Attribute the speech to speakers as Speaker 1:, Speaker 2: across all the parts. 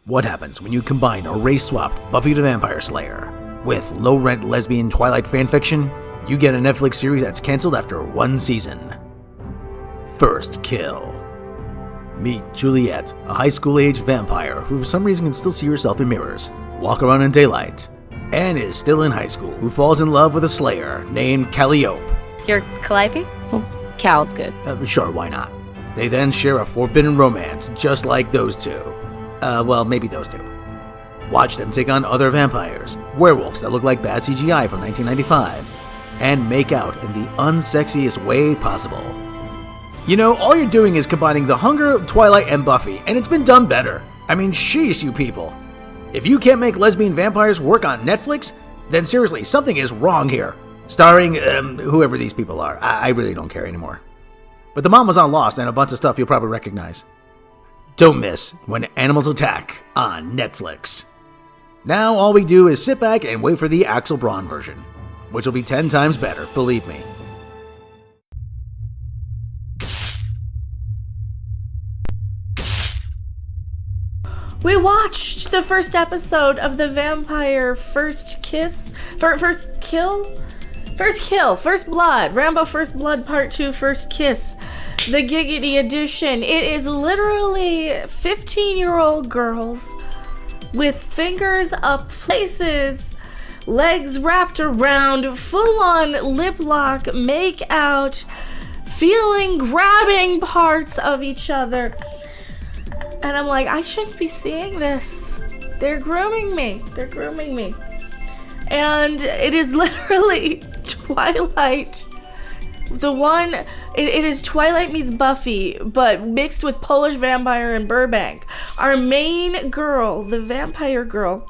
Speaker 1: What happens when you combine a race-swapped Buffy the Vampire Slayer with low-rent lesbian Twilight fanfiction? You get a Netflix series that's canceled after one season. First Kill. Meet Juliet, a high school-age vampire who for some reason can still see herself in mirrors, walk around in daylight, and is still in high school, who falls in love with a Slayer named Calliope.
Speaker 2: You're Calliope?
Speaker 3: Well, Cal's good.
Speaker 1: Sure, why not? They then share a forbidden romance, just like those two. Well, maybe those two. Watch them take on other vampires, werewolves that look like bad CGI from 1995, and make out in the unsexiest way possible. You know, all you're doing is combining The Hunger, Twilight, and Buffy, and it's been done better. I mean, sheesh, you people. If you can't make lesbian vampires work on Netflix, then seriously, something is wrong here. Starring, whoever these people are. I really don't care anymore. But the mom was on Lost and a bunch of stuff you'll probably recognize. Don't miss When Animals Attack on Netflix. Now all we do is sit back and wait for the Axel Braun version, which will be 10 times better, believe me.
Speaker 3: We watched the first episode of the Vampire First Blood, Rambo First Blood Part 2 First Kiss, the Giggity edition. It is literally 15-year-old girls with fingers up places, legs wrapped around, full-on lip lock, make out, grabbing parts of each other. And I'm like, I shouldn't be seeing this. They're grooming me. And it is literally Twilight. It is Twilight meets Buffy, but mixed with Polish Vampire and Burbank. Our main girl, the vampire girl,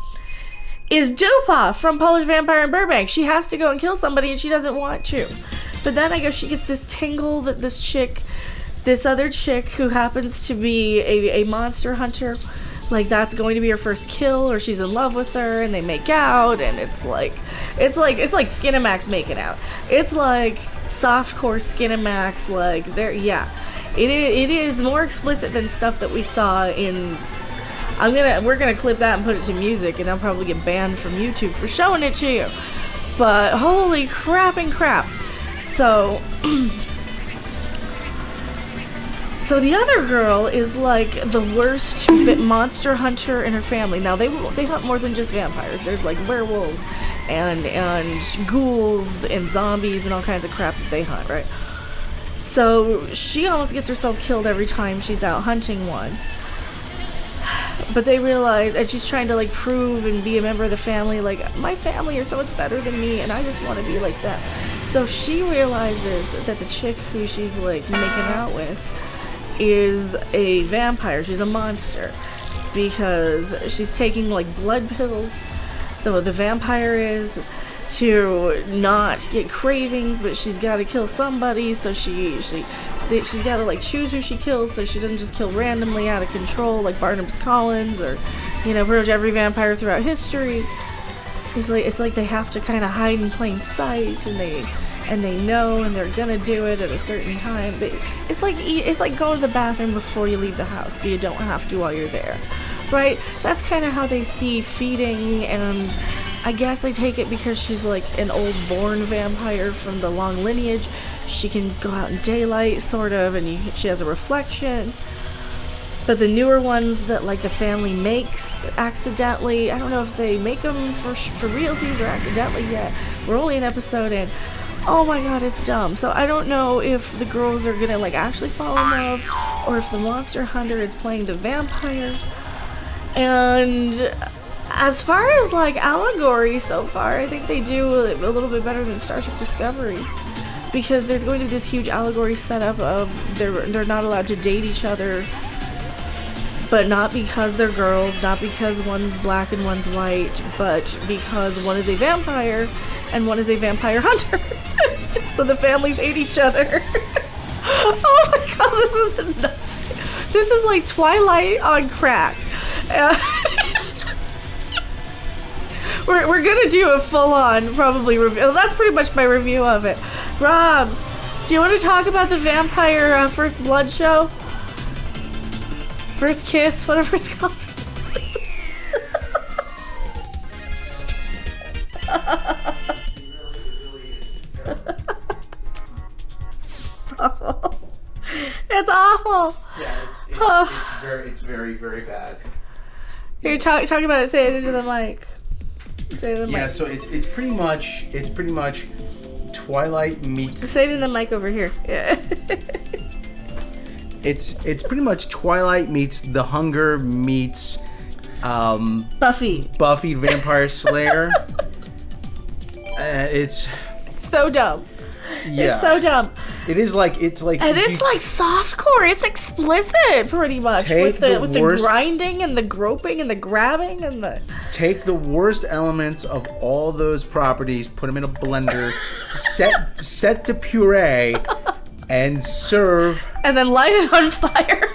Speaker 3: is Dupa from Polish Vampire and Burbank. She has to go and kill somebody and she doesn't want to. But then I guess she gets this tingle that this other chick who happens to be a monster hunter, like that's going to be her first kill, or she's in love with her and they make out, and it's like Skinamax making out. It's like softcore Skinamax, like it is more explicit than stuff that we saw in. We're gonna clip that and put it to music, and I'll probably get banned from YouTube for showing it to you. But holy crap. So the other girl is like the worst monster hunter in her family. Now they hunt more than just vampires. There's like werewolves and ghouls and zombies and all kinds of crap that they hunt, right? So she almost gets herself killed every time she's out hunting one. But they realize, and she's trying to like prove and be a member of the family, like my family are so much better than me and I just want to be like that. So she realizes that the chick who she's like making out with is a vampire. She's a monster because she's taking like blood pills, though the vampire is, to not get cravings, but she's got to kill somebody, so she's got to like choose who she kills so she doesn't just kill randomly out of control like Barnabas Collins or pretty much every vampire throughout history. It's like they have to kind of hide in plain sight, and they know, and they're gonna do it at a certain time. It's like going to the bathroom before you leave the house, so you don't have to while you're there, right? That's kind of how they see feeding, and I guess I take it because she's like an old born vampire from the long lineage. She can go out in daylight, sort of, and she has a reflection. But the newer ones that like the family makes accidentally, I don't know if they make them for realsies or accidentally yet. We're only an episode in. Oh my god, it's dumb. So I don't know if the girls are gonna like actually fall in love, or if the monster hunter is playing the vampire. And as far as like allegory so far, I think they do a little bit better than Star Trek Discovery, because there's going to be this huge allegory setup of they're not allowed to date each other, but not because they're girls, not because one's black and one's white, but because one is a vampire and one is a vampire hunter. So the families hate each other. Oh my god, this is nuts. This is like Twilight on crack. We're gonna do a full-on probably review. Well, that's pretty much my review of it. Rob, do you want to talk about the Vampire First Blood show? First Kiss, whatever it's called. awful.
Speaker 1: Yeah, it's very, very bad.
Speaker 3: Here, talk about it. Say it into the mic. Say it in the
Speaker 1: Yeah,
Speaker 3: mic.
Speaker 1: so it's pretty much Twilight meets.
Speaker 3: Say it in the mic over here. Yeah.
Speaker 1: It's pretty much Twilight meets The Hunger meets
Speaker 3: Buffy
Speaker 1: Vampire Slayer. It's
Speaker 3: so dumb.
Speaker 1: yeah.
Speaker 3: It's so dumb.
Speaker 1: It's like
Speaker 3: And it's like softcore. It's explicit, pretty much.
Speaker 1: Take
Speaker 3: With the
Speaker 1: worst-
Speaker 3: grinding and the groping and the grabbing and the.
Speaker 1: Take the worst elements of all those properties, put them in a blender, set to puree, and serve.
Speaker 3: And then light it on fire.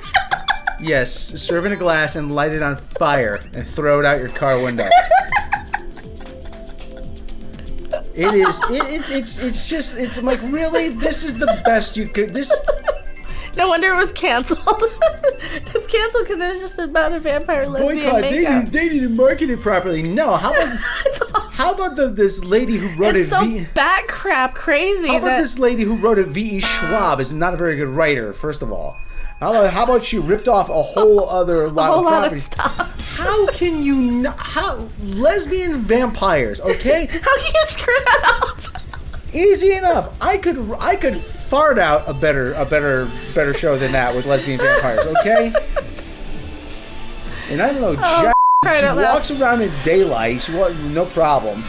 Speaker 1: Yes, serve in a glass and light it on fire and throw it out your car window. It's like, really? This is the best you could.
Speaker 3: No wonder it was canceled. It's canceled because it was just about a vampire lesbian
Speaker 1: Boycott.
Speaker 3: makeup.
Speaker 1: They didn't market it properly. No, how about this lady who wrote
Speaker 3: It's
Speaker 1: it?
Speaker 3: so bat crap crazy.
Speaker 1: How about this lady who wrote it? V.E. Schwab is not a very good writer. First of all, how about she ripped off a whole other lot
Speaker 3: a whole
Speaker 1: of
Speaker 3: lot of
Speaker 1: properties?
Speaker 3: stuff.
Speaker 1: How can you not? How lesbian vampires? Okay,
Speaker 3: How can you screw that up?
Speaker 1: easy enough. I could fart out a better show than that with lesbian vampires. Okay, and I don't know. Jack,
Speaker 3: cry
Speaker 1: she
Speaker 3: out loud.
Speaker 1: walks around in daylight. No problem.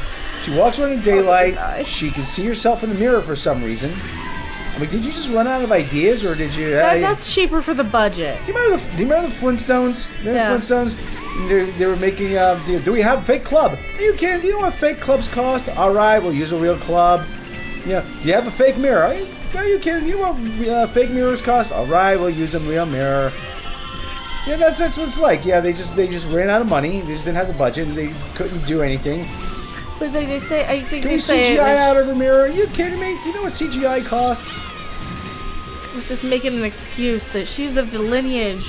Speaker 1: She walks around in daylight. She can see herself in the mirror for some reason. I mean, did you just run out of ideas, or did you?
Speaker 3: That's cheaper for the budget.
Speaker 1: Do you remember the Flintstones?
Speaker 3: Yeah.
Speaker 1: Flintstones? They were making. Do we have a fake club? Are you kidding? Do you know what fake clubs cost? All right, we'll use a real club. Yeah. Do you have a fake mirror? Are you kidding? You know what fake mirrors cost? All right, we'll use a real mirror. Yeah, that's what it's like. Yeah, they just ran out of money. They just didn't have the budget, and they couldn't do anything.
Speaker 3: But they say, I think
Speaker 1: Can
Speaker 3: they
Speaker 1: we
Speaker 3: say
Speaker 1: CGI out of a mirror? Are you kidding me? Do you know what CGI costs?
Speaker 3: it's just making an excuse that she's of the lineage.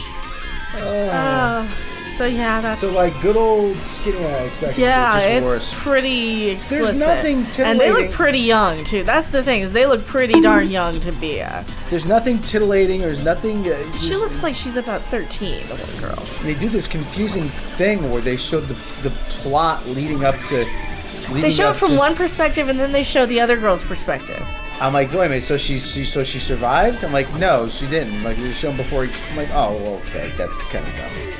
Speaker 3: So yeah, that's.
Speaker 1: So like good old skinny expected.
Speaker 3: Yeah,
Speaker 1: just
Speaker 3: it's
Speaker 1: worse.
Speaker 3: pretty explicit.
Speaker 1: There's nothing
Speaker 3: and they look
Speaker 1: titillating.
Speaker 3: pretty young too. That's the thing, is they look pretty darn young to be.
Speaker 1: There's nothing titillating. There's nothing.
Speaker 3: She looks like she's about 13, the little girl.
Speaker 1: They do this confusing thing where they show the plot leading up to.
Speaker 3: They show it from one perspective and then they show the other girl's perspective.
Speaker 1: I'm like, wait a minute. So she survived? I'm like, no, she didn't. Like it was shown before. I'm like, oh, well, okay, that's kind of dumb.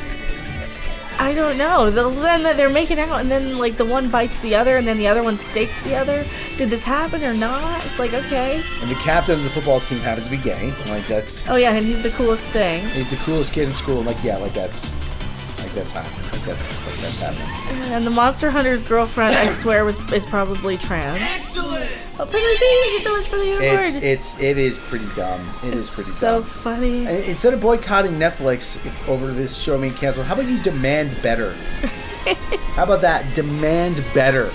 Speaker 3: I don't know. Then they're making out, and then like the one bites the other, and then the other one stakes the other. Did this happen or not? It's like, okay.
Speaker 1: And the captain of the football team happens to be gay. I'm like that's.
Speaker 3: Oh yeah, and he's the coolest thing.
Speaker 1: He's the coolest kid in school. I'm like, yeah, that's happening. That's happening.
Speaker 3: And the Monster Hunter's girlfriend, I swear, is probably trans.
Speaker 2: Excellent!
Speaker 3: Oh, Prickly Pig, thank you so much for the award.
Speaker 1: It is pretty dumb. It is pretty
Speaker 3: so
Speaker 1: dumb.
Speaker 3: funny.
Speaker 1: And instead of boycotting Netflix over this show being canceled, how about you demand better? How about that? Demand better.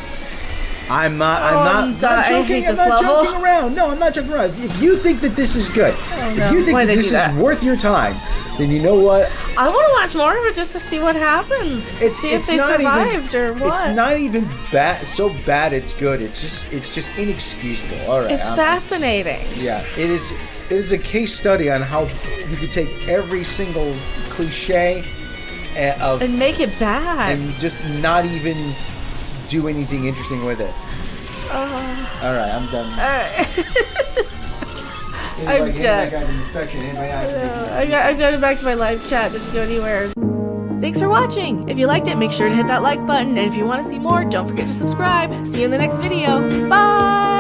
Speaker 1: I'm not joking.
Speaker 3: I hate
Speaker 1: I'm
Speaker 3: this
Speaker 1: not
Speaker 3: level.
Speaker 1: joking around. No, I'm not joking around. If you think that this is good,
Speaker 3: no.
Speaker 1: if you think
Speaker 3: Why'd
Speaker 1: that
Speaker 3: I
Speaker 1: this
Speaker 3: do that?
Speaker 1: is worth your time, then you know what?
Speaker 3: I want to watch more of it just to see what happens. See if they survived or what.
Speaker 1: It's not even bad. So bad it's good. It's just inexcusable. All right.
Speaker 3: It's fascinating.
Speaker 1: Yeah, it is. It is a case study on how you could take every single cliche of
Speaker 3: And make it bad.
Speaker 1: and just not even do anything interesting with it. All right, I'm done.
Speaker 3: I'm done.
Speaker 1: Done.
Speaker 3: I'm going back to my live chat. Don't you go anywhere. Thanks for watching. If you liked it, make sure to hit that like button. And if you want to see more, don't forget to subscribe. See you in the next video. Bye!